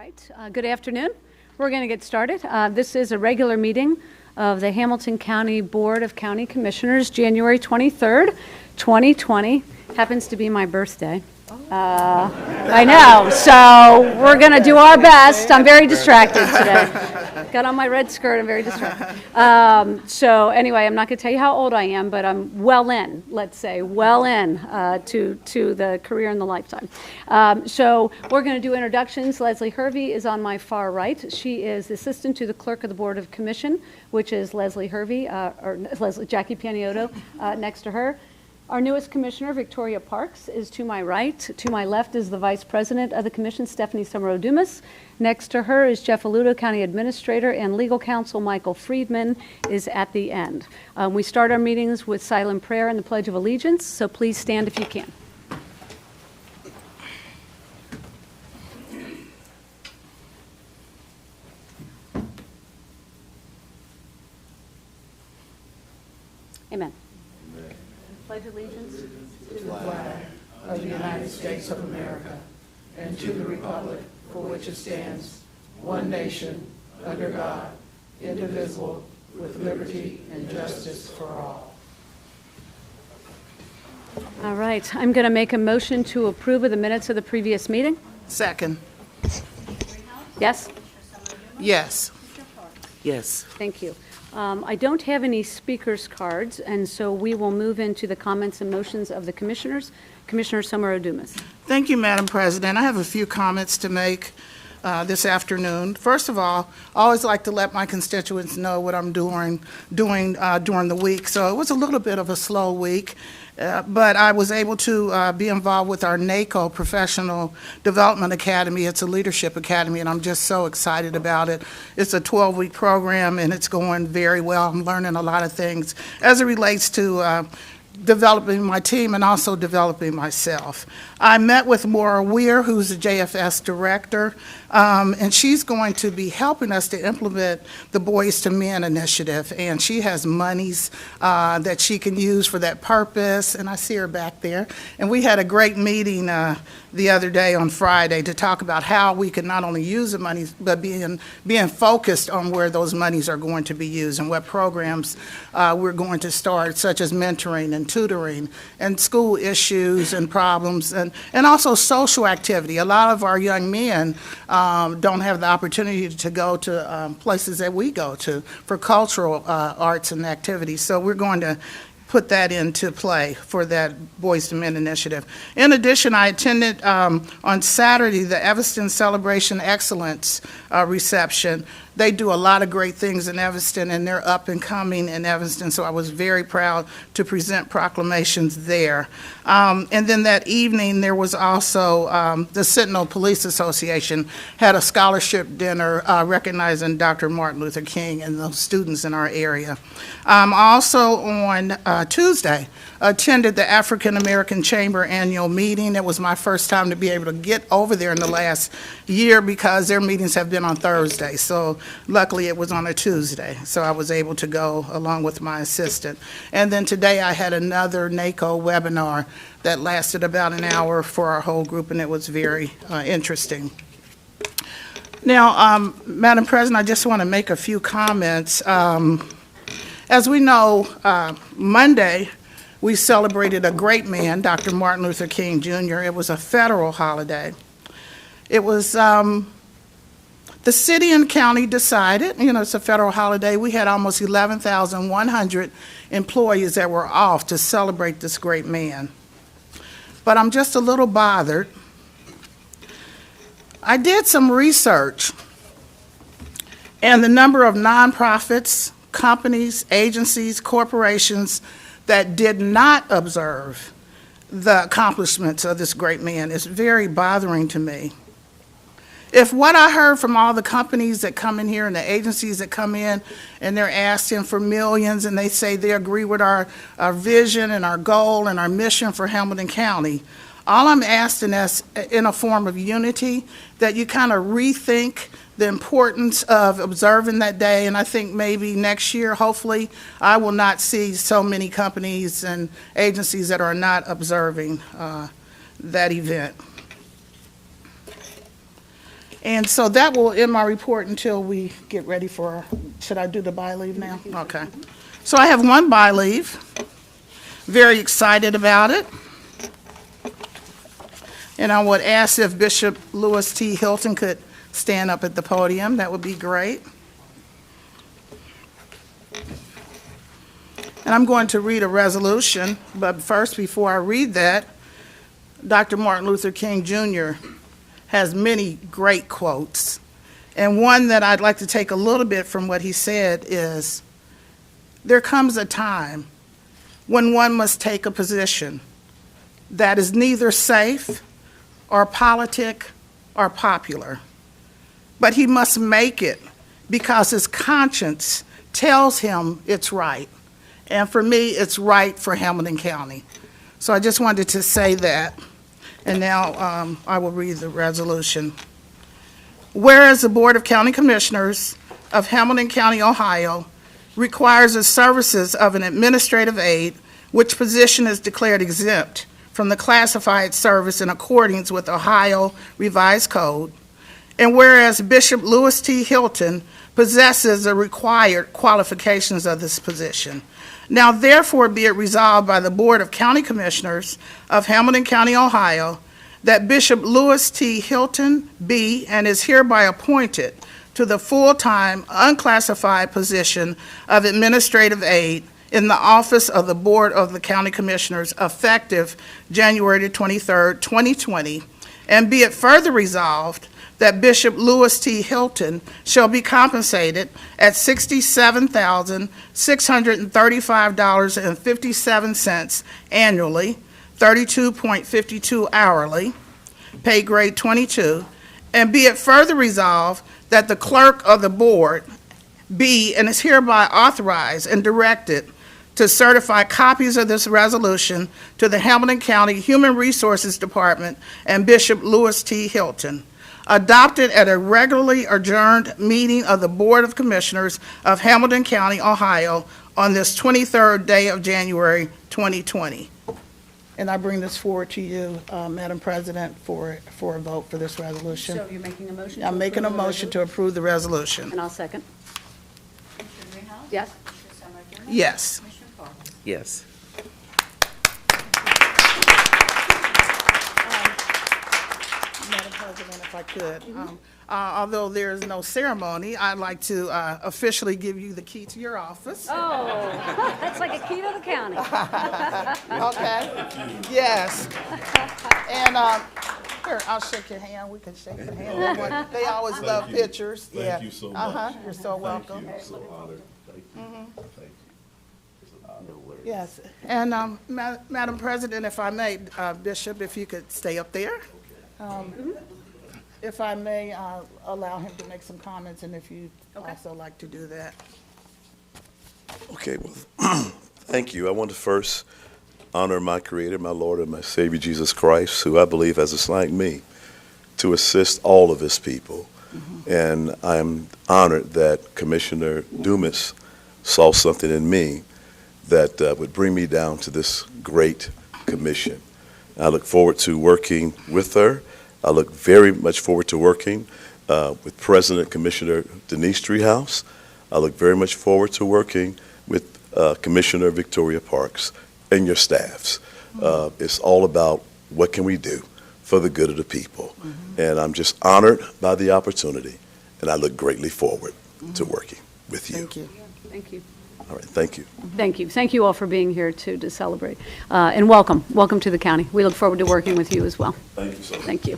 right, good afternoon. We're going to get started. This is a regular meeting of the Hamilton County Board of County Commissioners, January 23rd, 2020. Happens to be my birthday. I know, so we're going to do our best. I'm very distracted today. Got on my red skirt, I'm very distracted. So anyway, I'm not going to tell you how old I am, but I'm well in, let's say, well in to the career and the lifetime. So we're going to do introductions. Leslie Hervey is on my far right. She is the assistant to the clerk of the Board of Commission, which is Leslie Hervey, or Jackie Paniotto next to her. Our newest commissioner, Victoria Parks, is to my right. To my left is the vice president of the commission, Stephanie Samara Dumas. Next to her is Jeff Aludo, county administrator, and legal counsel Michael Friedman is at the end. We start our meetings with silent prayer and the Pledge of Allegiance, so please stand if you can. Amen. Pledge allegiance to the flag of the United States of America and to the republic for which it stands, one nation, under God, indivisible, with liberty and justice for all. All right, I'm going to make a motion to approve of the minutes of the previous meeting. Second. Yes? Yes. Yes. Thank you. I don't have any speakers cards, and so we will move into the comments and motions of the commissioners. Commissioner Samara Dumas. Thank you, Madam President. I have a few comments to make this afternoon. First of all, I always like to let my constituents know what I'm doing during the week. So it was a little bit of a slow week. But I was able to be involved with our NACO Professional Development Academy. It's a leadership academy, and I'm just so excited about it. It's a 12-week program, and it's going very well. I'm learning a lot of things as it relates to developing my team and also developing myself. I met with Maura Weir, who's the JFS director, and she's going to be helping us to implement the Boys to Men initiative, and she has monies that she can use for that purpose, and I see her back there. And we had a great meeting the other day on Friday to talk about how we can not only use the monies, but being focused on where those monies are going to be used and what programs we're going to start, such as mentoring and tutoring and school issues and problems and also social activity. A lot of our young men don't have the opportunity to go to places that we go to for cultural arts and activities. So we're going to put that into play for that Boys to Men initiative. In addition, I attended on Saturday the Evanston Celebration Excellence reception. They do a lot of great things in Evanston, and they're up and coming in Evanston, so I was very proud to present proclamations there. And then that evening, there was also the Sentinel Police Association had a scholarship dinner recognizing Dr. Martin Luther King and those students in our area. Also on Tuesday, attended the African American Chamber annual meeting. It was my first time to be able to get over there in the last year because their meetings have been on Thursday. So luckily it was on a Tuesday. So I was able to go along with my assistant. And then today I had another NACO webinar that lasted about an hour for our whole group, and it was very interesting. Now, Madam President, I just want to make a few comments. As we know, Monday, we celebrated a great man, Dr. Martin Luther King, Jr. It was a federal holiday. It was, the city and county decided, it's a federal holiday. We had almost 11,100 employees that were off to celebrate this great man. But I'm just a little bothered. I did some research, and the number of nonprofits, companies, agencies, corporations that did not observe the accomplishments of this great man is very bothering to me. If what I heard from all the companies that come in here and the agencies that come in and they're asking for millions and they say they agree with our vision and our goal and our mission for Hamilton County, all I'm asking is in a form of unity that you kind of rethink the importance of observing that day, and I think maybe next year, hopefully, I will not see so many companies and agencies that are not observing that event. And so that will end my report until we get ready for, should I do the by leave now? Okay. So I have one by leave. Very excited about it. And I would ask if Bishop Louis T. Hilton could stand up at the podium. That would be great. And I'm going to read a resolution, but first, before I read that, Dr. Martin Luther King Jr. has many great quotes. And one that I'd like to take a little bit from what he said is, there comes a time when one must take a position that is neither safe or politic or popular, but he must make it because his conscience tells him it's right. And for me, it's right for Hamilton County. So I just wanted to say that. And now I will read the resolution. Whereas the Board of County Commissioners of Hamilton County, Ohio, requires the services of an administrative aide, which position is declared exempt from the classified service in accordance with Ohio Revised Code. And whereas Bishop Louis T. Hilton possesses the required qualifications of this position. Now therefore be it resolved by the Board of County Commissioners of Hamilton County, Ohio, that Bishop Louis T. Hilton be and is hereby appointed to the full-time unclassified position of administrative aide in the office of the Board of the County Commissioners effective January 23rd, 2020, and be it further resolved that Bishop Louis T. Hilton shall be compensated at $67,635.57 annually, 32.52 hourly, pay grade 22, and be it further resolved that the clerk of the board be and is hereby authorized and directed to certify copies of this resolution to the Hamilton County Human Resources Department and Bishop Louis T. Hilton, adopted at a regularly adjourned meeting of the Board of Commissioners of Hamilton County, Ohio, on this 23rd day of January 2020. And I bring this forward to you, Madam President, for a vote for this resolution. So you're making a motion? I'm making a motion to approve the resolution. And I'll second. Commissioner Greenhouse? Yes? Commissioner Samara? Yes. Commissioner Parks? Yes. Madam President, if I could, although there is no ceremony, I'd like to officially give you the key to your office. Oh, that's like a key to the county. Okay? Yes. And here, I'll shake your hand. We can shake your hand. They always love pictures. Thank you so much. You're so welcome. I'm so honored. Thank you. Thank you. It's an honor. Yes. And Madam President, if I may, Bishop, if you could stay up there. If I may, allow him to make some comments, and if you'd also like to do that. Okay, well, thank you. I want to first honor my Creator, my Lord, and my Savior, Jesus Christ, who I believe has assigned me to assist all of His people. And I'm honored that Commissioner Dumas saw something in me that would bring me down to this great commission. I look forward to working with her. I look very much forward to working with President Commissioner Denise Treehouse. I look very much forward to working with Commissioner Victoria Parks and your staffs. It's all about what can we do for the good of the people. And I'm just honored by the opportunity, and I look greatly forward to working with you. Thank you. Thank you. All right, thank you. Thank you. Thank you all for being here to celebrate. And welcome. Welcome to the county. We look forward to working with you as well. Thank you so much. Thank you.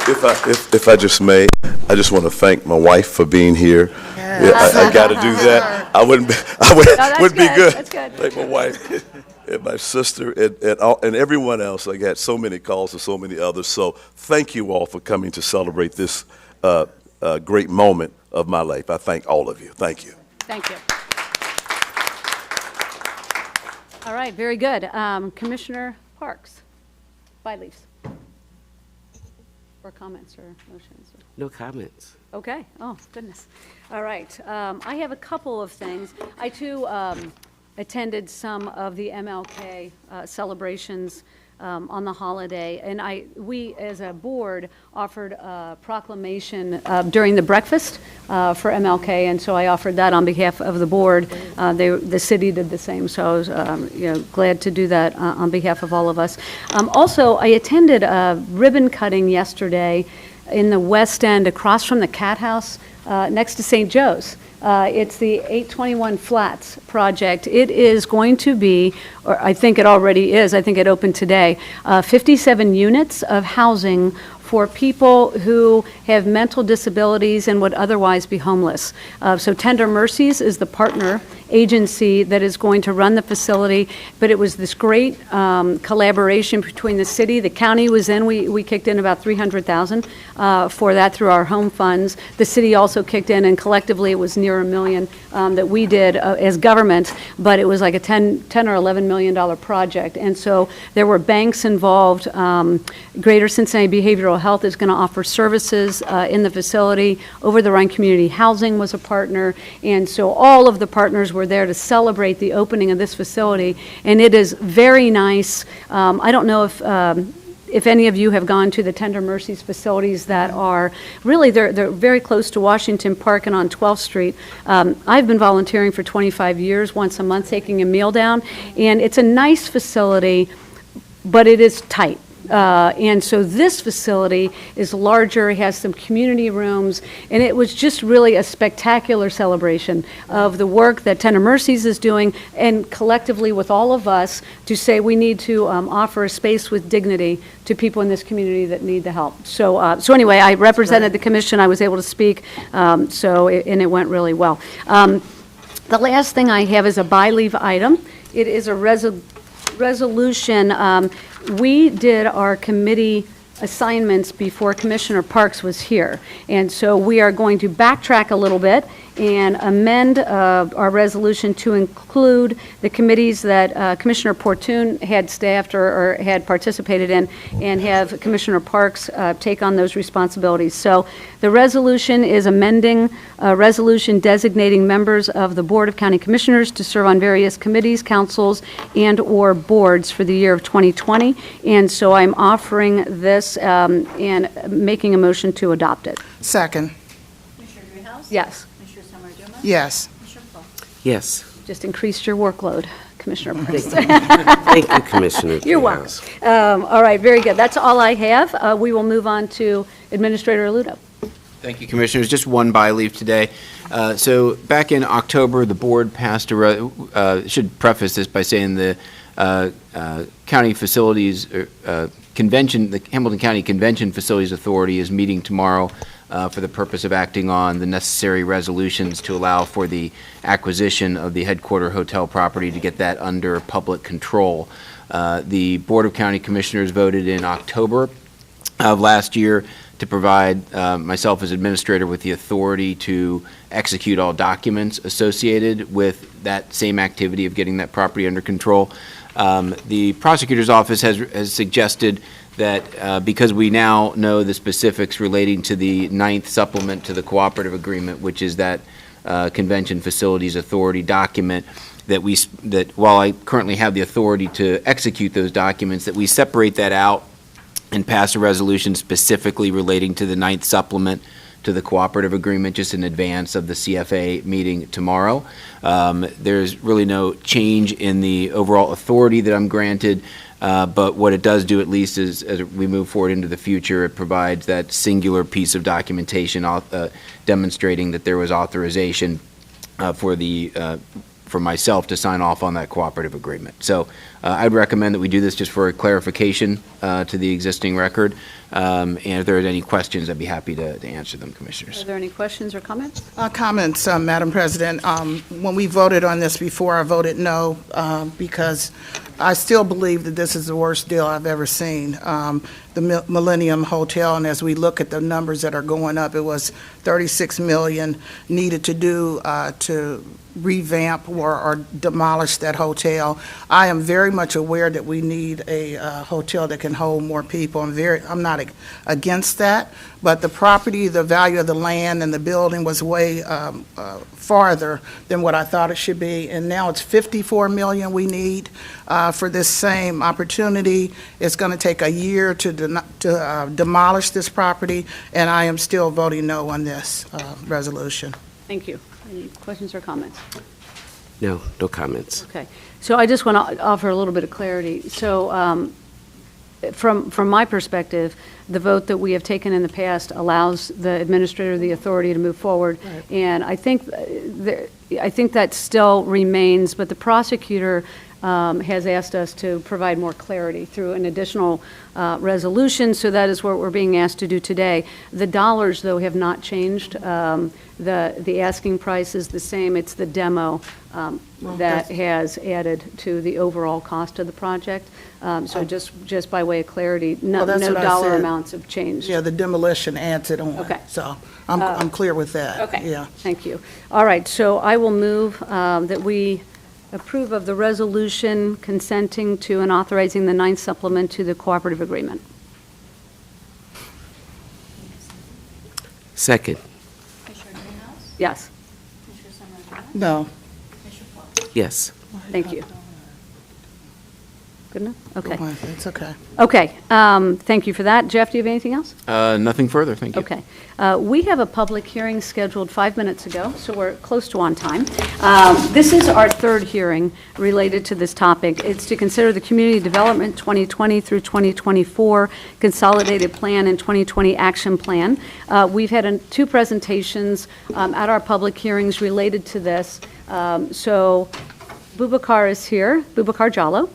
If I just may, I just want to thank my wife for being here. Yeah, I got to do that. I wouldn't be good. That's good. Thank my wife and my sister and everyone else. I got so many calls and so many others. So thank you all for coming to celebrate this great moment of my life. I thank all of you. Thank you. Thank you. All right, very good. Commissioner Parks, by leaves. Or comments or motions? No comments. Okay. Oh, goodness. All right. I have a couple of things. I, too, attended some of the MLK celebrations on the holiday. And we, as a board, offered a proclamation during the breakfast for MLK, and so I offered that on behalf of the board. The city did the same, so I was glad to do that on behalf of all of us. Also, I attended a ribbon cutting yesterday in the West End across from the Cat House next to St. Joe's. It's the 821 Flats project. It is going to be, or I think it already is, I think it opened today, 57 units of housing for people who have mental disabilities and would otherwise be homeless. So Tender Mercies is the partner agency that is going to run the facility, but it was this great collaboration between the city, the county was in, we kicked in about $300,000 for that through our home funds. The city also kicked in, and collectively it was near $1 million that we did as government, but it was like a $10 or $11 million project. And so there were banks involved. Greater Cincinnati Behavioral Health is going to offer services in the facility. Over the Rhine Community Housing was a partner, and so all of the partners were there to celebrate the opening of this facility, and it is very nice. I don't know if any of you have gone to the Tender Mercies facilities that are really, they're very close to Washington Park and on 12th Street. I've been volunteering for 25 years, once a month, taking a meal down, and it's a nice facility, but it is tight. And so this facility is larger, it has some community rooms, and it was just really a spectacular celebration of the work that Tender Mercies is doing, and collectively with all of us to say we need to offer a space with dignity to people in this community that need the help. So anyway, I represented the commission, I was able to speak, and it went really well. The last thing I have is a by-leave item. It is a resolution. We did our committee assignments before Commissioner Parks was here, and so we are going to backtrack a little bit and amend our resolution to include the committees that Commissioner Portune had staffed or had participated in, and have Commissioner Parks take on those responsibilities. So the resolution is amending a resolution designating members of the Board of County Commissioners to serve on various committees, councils, and or boards for the year of 2020. And so I'm offering this and making a motion to adopt it. Second. Commissioner Dreehouse? Yes. Commissioner Samara Dumas? Yes. Commissioner Paul? Yes. Just increased your workload, Commissioner Parks. Thank you, Commissioner. You're welcome. All right, very good. That's all I have. We will move on to Administrator Aludo. Thank you, Commissioners. Just one by-leave today. So back in October, the board passed should preface this by saying the county facilities convention, the Hamilton County Convention Facilities Authority is meeting tomorrow for the purpose of acting on the necessary resolutions to allow for the acquisition of the headquarter hotel property to get that under public control. The Board of County Commissioners voted in October of last year to provide myself as administrator with the authority to execute all documents associated with that same activity of getting that property under control. The prosecutor's office has suggested that because we now know the specifics relating to the 9th supplement to the cooperative agreement, which is that Convention Facilities Authority document, that while I currently have the authority to execute those documents, that we separate that out and pass a resolution specifically relating to the 9th supplement to the cooperative agreement just in advance of the CFA meeting tomorrow. There's really no change in the overall authority that I'm granted, but what it does do at least is as we move forward into the future, it provides that singular piece of documentation demonstrating that there was authorization for myself to sign off on that cooperative agreement. So I'd recommend that we do this just for a clarification to the existing record. And if there are any questions, I'd be happy to answer them, Commissioners. Are there any questions or comments? Comments, Madam President. When we voted on this before, I voted no because I still believe that this is the worst deal I've ever seen. Millennium Hotel, and as we look at the numbers that are going up, it was 36 million needed to do to revamp or demolish that hotel. I am very much aware that we need a hotel that can hold more people. I'm not against that, but the property, the value of the land and the building was way farther than what I thought it should be, and now it's 54 million we need for this same opportunity. It's going to take a year to demolish this property, and I am still voting no on this resolution. Thank you. Any questions or comments? No, no comments. Okay, so I just want to offer a little bit of clarity. So from my perspective, the vote that we have taken in the past allows the administrator the authority to move forward. Right. And I think that still remains, but the prosecutor has asked us to provide more clarity through an additional resolution, so that is what we're being asked to do today. The dollars, though, have not changed. The asking price is the same. It's the demo that has added to the overall cost of the project. So just by way of clarity, no Well, that's what I dollar said. amounts have changed. Yeah, the demolition adds it on. Okay. So I'm clear with that. Okay, Yeah. thank you. All right, so I will move that we approve of the resolution consenting to and authorizing the ninth supplement to the cooperative agreement. Second, Commissioner Dreehouse? Yes, Commissioner Samara? No. Commissioner Foil? yes. thank you. Good enough? Okay. It's okay. Okay, thank you for that. Jeff, do you have anything else? Nothing further, thank you. Okay. We have a public hearing scheduled 5 minutes ago, so we're close to on time. This is our third hearing related to this topic. It's to consider the Community Development 2020 through 2024 Consolidated Plan and 2020 Action Plan. We've had two presentations at our public hearings related to this. So Boubacar is here, Boubacar Jallo,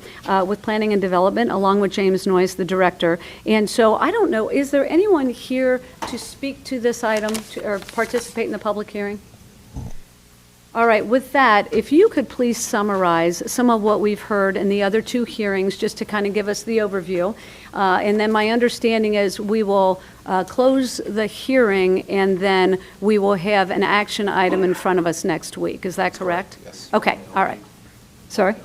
with Planning and Development, along with James Noyes, the director. And so I don't know, is there anyone here to speak to this item or participate in the public hearing? All right, with that, if you could please summarize some of what we've heard in the other two hearings, just to kind of give us the overview. And then my understanding is we will close the hearing, and then we will have an action item in front of us next week. Is that correct? Yes. Okay, all right. Sorry?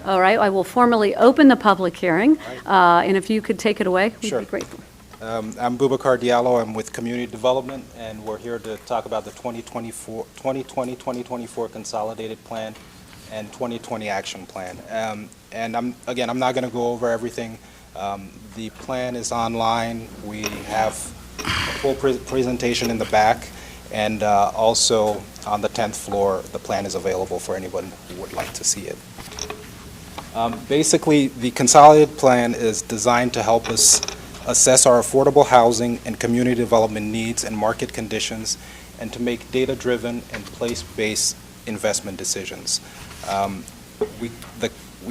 All right, I will formally open the public hearing, and if you could take it away, we'd Sure. be grateful. I'm Boubacar Diallo. I'm with Community Development, and we're here to talk about the 2020-2024 Consolidated Plan and 2020 Action Plan. And I'm not going to go over everything. The plan is online. We have a full presentation in the back, and also on the 10th floor, the plan is available for anyone who would like to see it. Basically, the Consolidated Plan is designed to help us assess our affordable housing and community development needs and market conditions, and to make data-driven and place-based investment decisions. We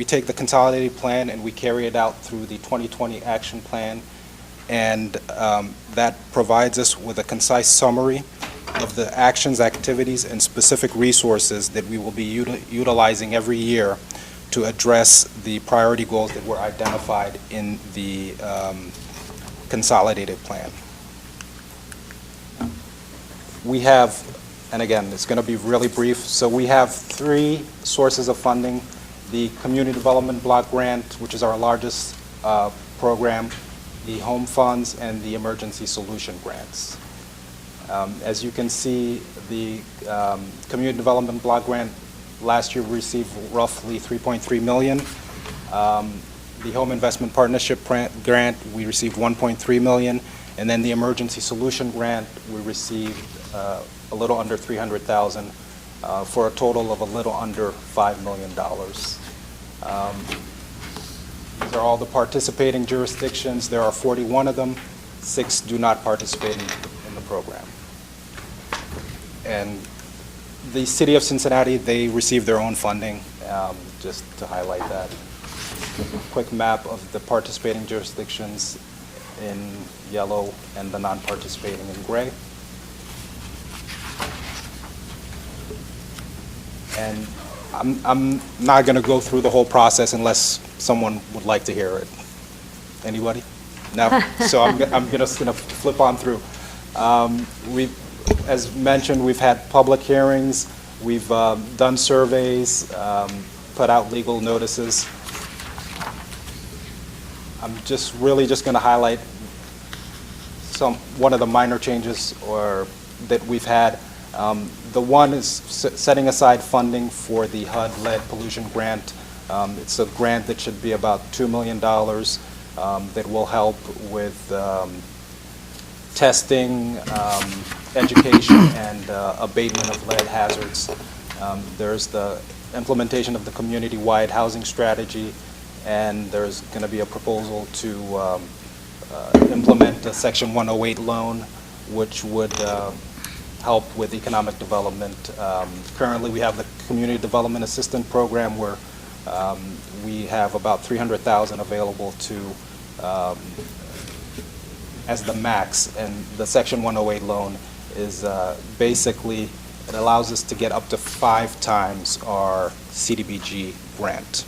take the Consolidated Plan and we carry it out through the 2020 Action Plan, and that provides us with a concise summary of the actions, activities, and specific resources that we will be utilizing every year to address the priority goals that were identified in the Consolidated Plan. We have, and again, it's going to be really brief, so we have three sources of funding: the Community Development Block Grant, which is our largest program, the Home Funds, and the Emergency Solution Grants. As you can see, the Community Development Block Grant last year received roughly $3.3 million. The Home Investment Partnership Grant, we received $1.3 million. And then the Emergency Solution Grant, we received a little under $300,000 for a total of a little under $5 million. These are all the participating jurisdictions. There are 41 of them. 6 do not participate in the program. And the City of Cincinnati, they receive their own funding, just to highlight that. Quick map of the participating jurisdictions in yellow and the non-participating in gray. And I'm not going to go through the whole process unless someone would like to hear it. Anybody? No, so I'm just going to flip on through. As mentioned, we've had public hearings, we've done surveys, put out legal notices. I'm just really just going to highlight one of the minor changes that we've had. The one is setting aside funding for the HUD-led pollution grant. It's a grant that should be about $2 million that will help with testing, education, and abatement of lead hazards. There's the implementation of the community-wide housing strategy, and there's going to be a proposal to implement a Section 108 loan, which would help with economic development. Currently, we have the Community Development Assistant Program where we have about $300,000 available to as the max, and the Section 108 loan is basically, it allows us to get up to 5 times our CDBG grant.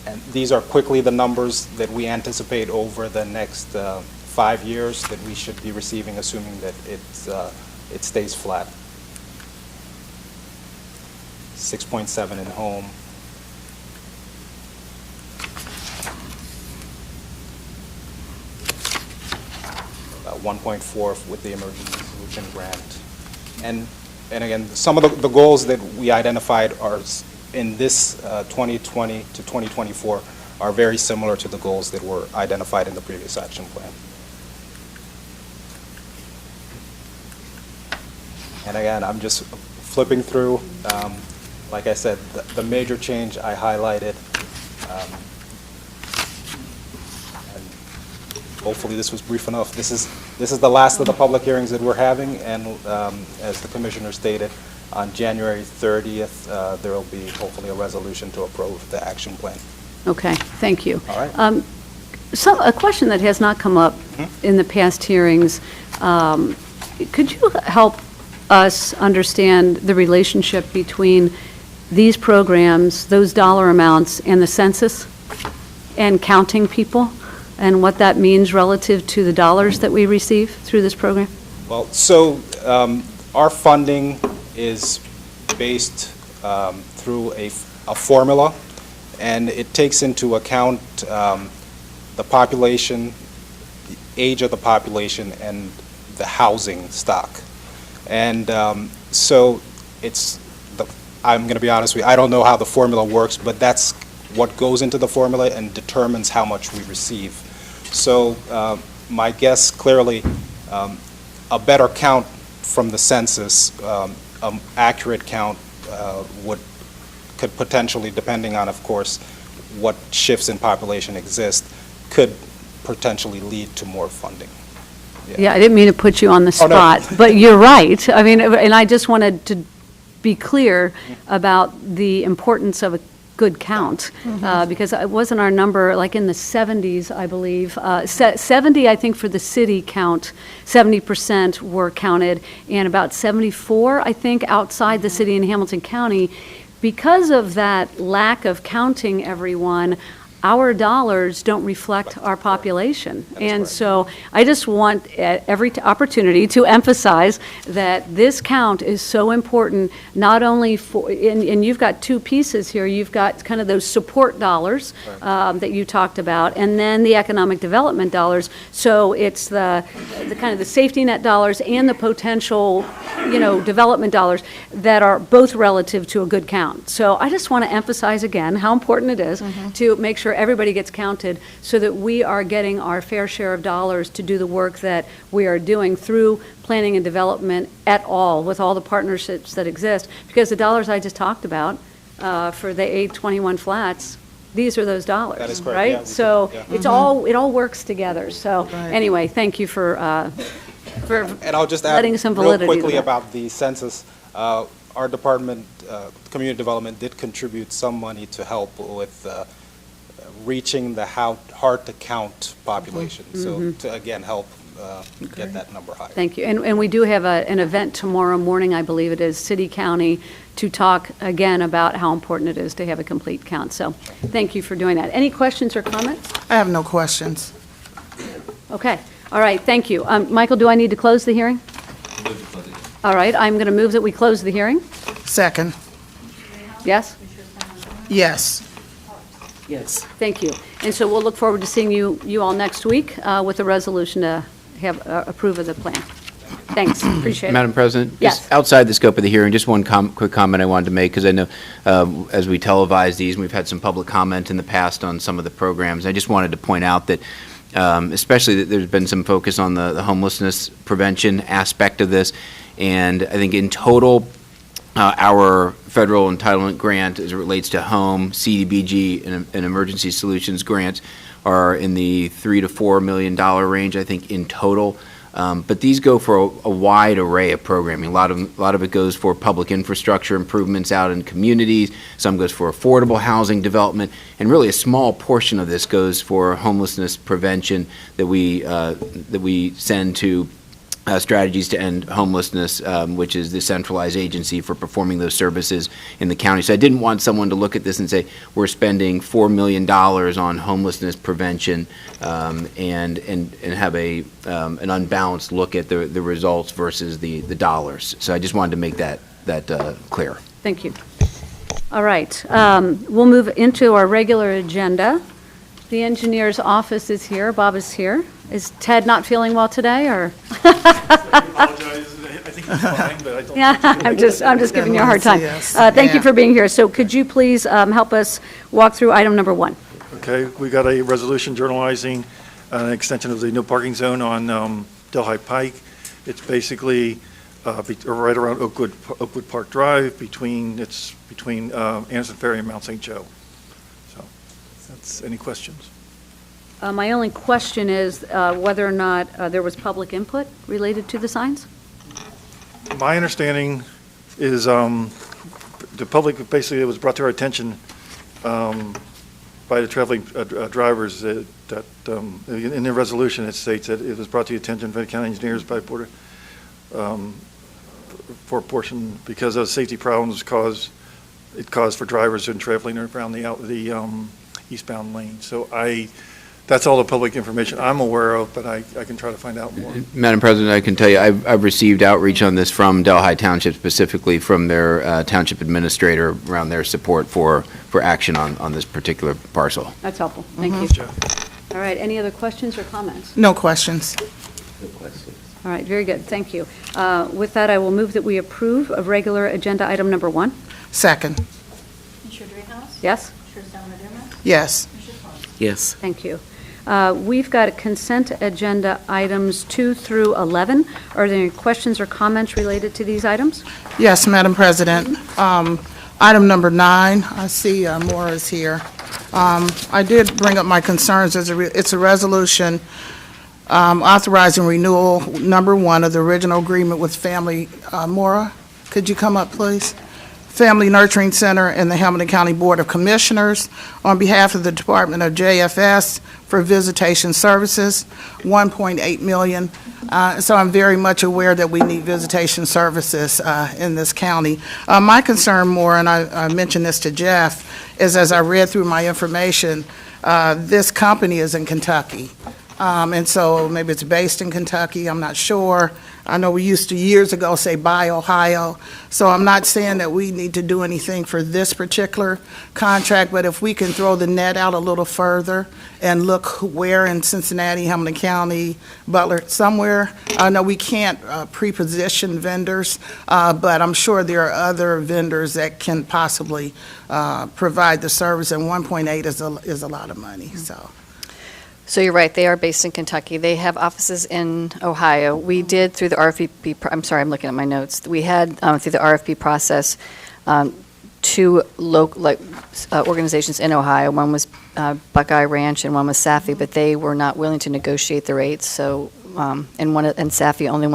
And these are quickly the numbers that we anticipate over the next 5 years that we should be receiving, assuming that it stays flat. 6.7 in home. About 1.4 with the emergency solution grant. And again, some of the goals that we identified are in this 2020 to 2024 are very similar to the goals that were identified in the previous action plan. And again, I'm just flipping through. Like I said, the major change I highlighted, and hopefully this was brief enough. This is the last of the public hearings that we're having, and as the commissioner stated, on January 30th, there will be hopefully a resolution to approve the action plan. Okay, thank you. All right. A question that has not come up in the past hearings, could you help us understand the relationship between these programs, those dollar amounts, and the census and counting people, and what that means relative to the dollars that we receive through this program? Well, so our funding is based through a formula, and it takes into account the population, the age of the population, and the housing stock. And so I'm going to be honest with you, I don't know how the formula works, but that's what goes into the formula and determines how much we receive. So my guess, clearly, a better count from the census, accurate count could potentially, depending on, of course, what shifts in population exist, could potentially lead to more funding. Yeah, I didn't mean to put you on the spot, Oh, no. but you're right. I mean, and I just wanted to be clear about the importance of a good count, because it wasn't our number, like in the 70s, I believe. 70, I think, for the city count, 70% were counted, and about 74, I think, outside the city in Hamilton County. Because of that lack of counting everyone, our dollars don't reflect our population. And so I just want at every opportunity to emphasize that this count is so important, not only for, and you've got two pieces here. You've got kind of those support dollars that you talked about, and then the economic development dollars. So it's the kind of the safety net dollars and the potential, development dollars that are both relative to a good count. So I just want to emphasize again how important it is to make sure everybody gets counted so that we are getting our fair share of dollars to do the work that we are doing through planning and development at all, with all the partnerships that exist. Because the dollars I just talked about for the 821 flats, these are those dollars. That is correct. Right? Yeah, So it all works together. So anyway, thank you for And I'll just add letting some real validity to quickly that. about the census. Our department, community development, did contribute some money to help with reaching the hard-to-count population. So to, again, help get that number higher. Thank you. And we do have an event tomorrow morning, I believe it is, City County, to talk again about how important it is to have a complete count. So thank you for doing that. Any questions or comments? I have no questions. Okay. All right. Thank you. Michael, do I need to close the hearing? All right. I'm going to move that we close the hearing. Second. Yes? Yes. Yes. Thank you. And so we'll look forward to seeing you all next week with a resolution to have approve of the plan. Thanks. Appreciate it. Madam President? Yes. Just outside the scope of the hearing, just one quick comment I wanted to make, because I know as we televise these, and we've had some public comment in the past on some of the programs, I just wanted to point out that especially that there's been some focus on the homelessness prevention aspect of this, and I think in total, our federal entitlement grant as it relates to home, CDBG, and emergency solutions grants are in the $3 to $4 million range, I think, in total. But these go for a wide array of programming. A lot of it goes for public infrastructure improvements out in communities. Some goes for affordable housing development, and really a small portion of this goes for homelessness prevention that we send to Strategies to End Homelessness, which is the centralized agency for performing those services in the county. So I didn't want someone to look at this and say, we're spending $4 million on homelessness prevention and have an unbalanced look at the results versus the dollars. So I just wanted to make that clear. Thank you. All right. We'll move into our regular agenda. The engineer's office is here. Bob is here. Is Ted not feeling well today, or? I apologize. I think he's fine, but I don't. Yeah, I'm just giving you a hard time. Yes. Thank you Yeah. for being here. So could you please help us walk through item number 1? Okay, we got a resolution journalizing an extension of the no parking zone on Delhi Pike. It's basically right around Oakwood Park Drive between Anderson Ferry and Mount St. Joe. So, that's any questions? My only question is whether or not there was public input related to the signs? My understanding is the public, basically, it was brought to our attention by the traveling drivers that in the resolution, it states that it was brought to the attention of the county engineers by Board for a portion because of safety problems caused for drivers and traveling around the eastbound lane. So that's all the public information I'm aware of, but I can try to find out more. Madam President, I can tell you, I've received outreach on this from Delhi Township, specifically from their township administrator around their support for action on this particular parcel. That's helpful. Thank you. Jeff. All right. Any other questions or comments? No questions. No questions. All right. Very good. Thank you. With that, I will move that we approve of regular agenda item number 1. Second. Commissioner Dreehouse? Yes? Commissioner Summer Dumas? Yes. Commissioner Clausen? Yes. Thank you. We've got consent agenda items 2 through 11. Are there any questions or comments related to these items? Yes, Madam President. Item number 9, I see Maura is here. I did bring up my concerns. It's a resolution authorizing renewal number 1 of the original agreement with Family, Maura, could you come up, please? Family Nurturing Center and the Hamilton County Board of Commissioners on behalf of the Department of JFS for visitation services, $1.8 million. So I'm very much aware that we need visitation services in this county. My concern more, and I mentioned this to Jeff, is as I read through my information, this company is in Kentucky. And so maybe it's based in Kentucky, I'm not sure. I know we used to years ago say buy Ohio. So I'm not saying that we need to do anything for this particular contract, but if we can throw the net out a little further and look where in Cincinnati, Hamilton County, Butler, somewhere. I know we can't pre-position vendors, but I'm sure there are other vendors that can possibly provide the service, and 1.8 is a lot of money, so. So you're right, they are based in Kentucky. They have offices in Ohio. We did through the RFP, I'm sorry, I'm looking at my notes. We had through the RFP process 2 local organizations in Ohio. One was Buckeye Ranch and one was Safi, but they were not willing to negotiate the rates. So and Safi only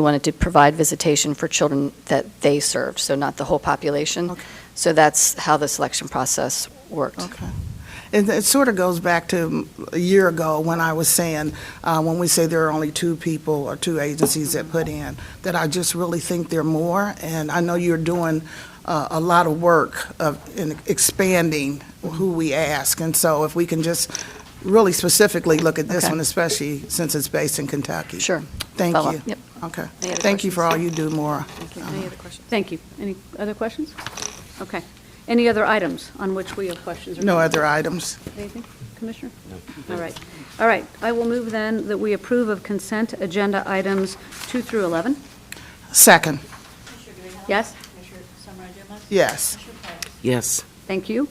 wanted to provide visitation for children that they served, so not the whole population. Okay. So that's how the selection process worked. Okay. it sort of goes back to a year ago when I was saying, when we say there are only 2 people or 2 agencies that put in, that I just really think there are more. And I know you're doing a lot of work in expanding who we ask. And so if we can just really specifically look at this Okay. one, especially since it's based in Kentucky. Sure. Thank Follow you. up. Yep. Okay. Any other Thank you for all questions? you do, Maura. Any other questions? Thank you. Any other questions? Okay. Any other items on which we have questions? Or No comments? other items. Anything, Commissioner? No. All right. All right. I will move then that we approve of consent agenda items 2 through 11. Second. Commissioner Dreehouse? Yes? Commissioner Samara Dumas? Yes. Commissioner Price? Yes. Thank you.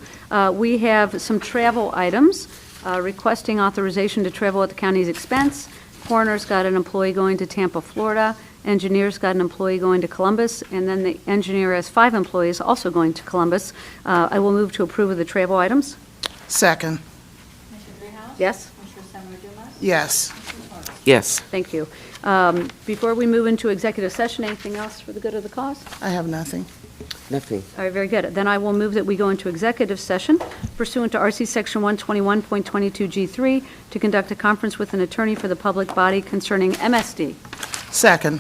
We have some travel items, requesting authorization to travel at the county's expense. Coroner's got an employee going to Tampa, Florida. Engineer's got an employee going to Columbus, and then the engineer has 5 employees also going to Columbus. I will move to approve of the travel items. Second. Commissioner Dreehouse? Yes? Commissioner Samara Dumas? Yes. Commissioner Torres? Yes. Thank you. Before we move into executive session, anything else for the good of the cause? I have nothing. Nothing. All right, very good. Then I will move that we go into executive session pursuant to RC Section 121.22G3 to conduct a conference with an attorney for the public body concerning MSD. Second.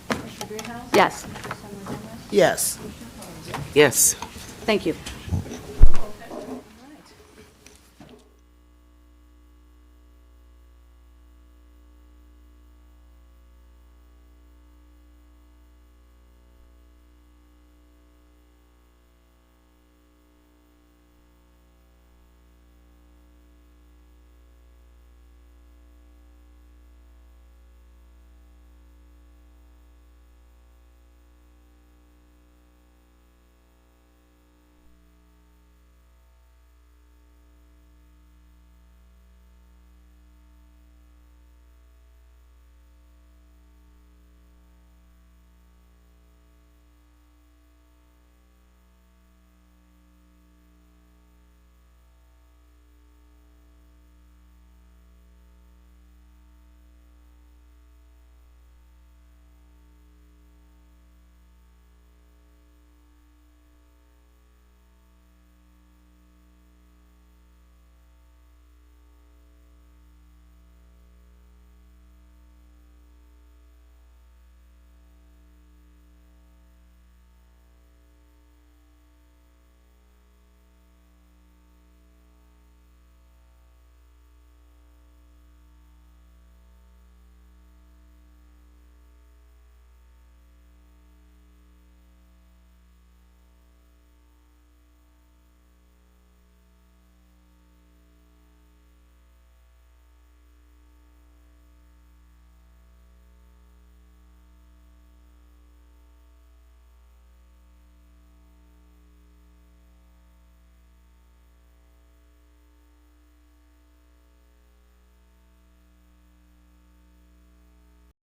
Commissioner Dreehouse? Yes, Commissioner Samara Dumas? Yes. Commissioner Torres? Yes. thank you.